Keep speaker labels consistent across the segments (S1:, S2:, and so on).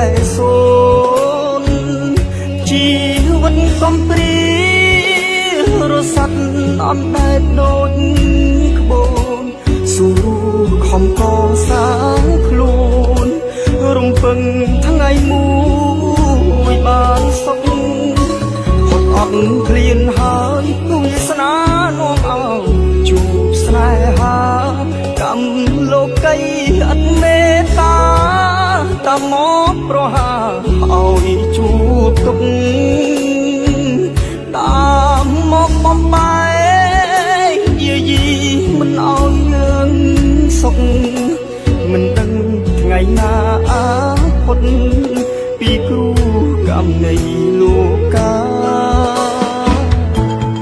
S1: តែសូនជីវិតកំព្រីរសាត់អត់ដែតដូចក្បូនស៊ូខំកសាងខ្លួនរំពឹងថ្ងៃមួយបានសុខហត់អត់ឃ្លានហើយវាសនានាំឲ្យជួបស្នេហាកម្មលោកីអត់មេត្តាតាមមកប្រហាឲ្យជួបទុកតាមមកបំបែកយាយីមិនឲ្យយើងសុខមិនដឹងថ្ងៃណាអាផុតពីគ្រូកម្មនៃលោកកា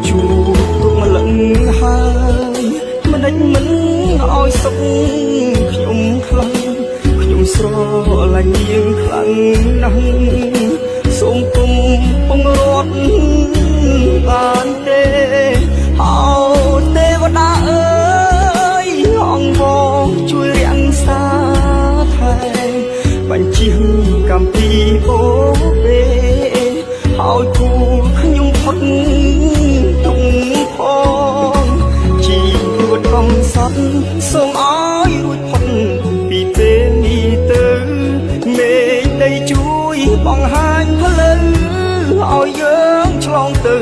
S1: ជួបទុកម្លឹងហើយមិនដេចមិនឲ្យសុខខ្ញុំខ្លាំងខ្ញុំស្រឡាញ់យើងខ្លាំងណាស់សូមគុំពងរត់បានទេអោទេវតាអើយអង្គវជួយរាំងសាថែបញ្ជាកម្មពីអូពេឲ្យគូខ្ញុំផុតទុំផងជីវិតកំសត់សូមឲ្យរួចផុតពីពេលនេះទៅមេឃដីជួយបង្ហាញផ្លូវឲ្យយើងឆ្លងទៅ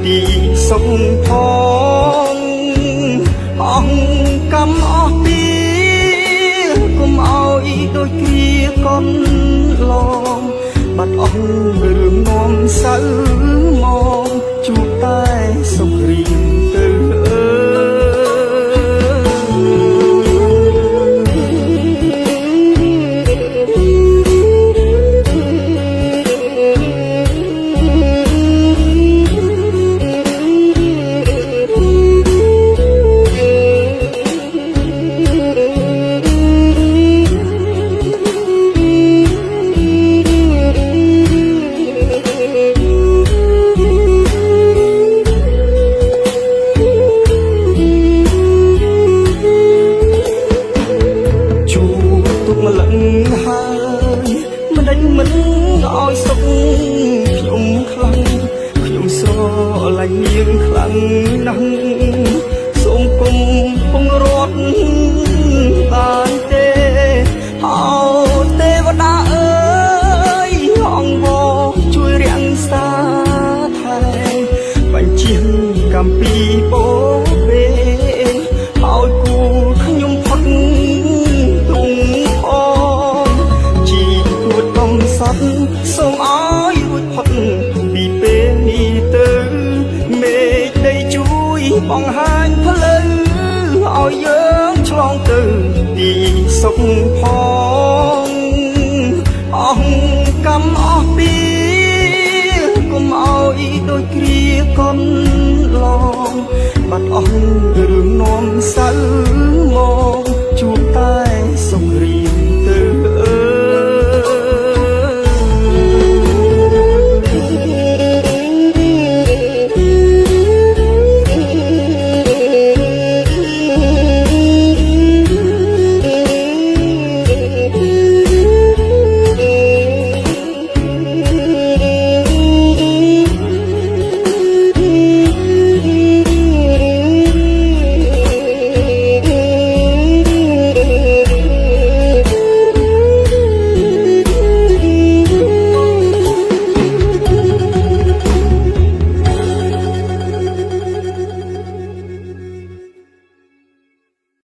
S1: ទីសុខផងអង្គកម្មអស់ពីកុំឲ្យដូចគ្រាកូនឡងបាត់អស់រឿងនាំសៅមកជួបតែសុខរីកទៅមិនឲ្យសុខខ្ញុំខ្លាំងខ្ញុំស្រឡាញ់នាងខ្លាំងណាស់សូមគុំពងរត់បានទេអោទេវតាអើយអង្គវជួយរាំងសាថែបញ្ជាកម្មពីអូពេឲ្យគូខ្ញុំផុតទុំផងជីវិតកំសត់សូមឲ្យរួចផុតពីពេលនេះទៅមេឃដីជួយបង្ហាញផ្លូវឲ្យយើងឆ្លងទៅទីសុខផង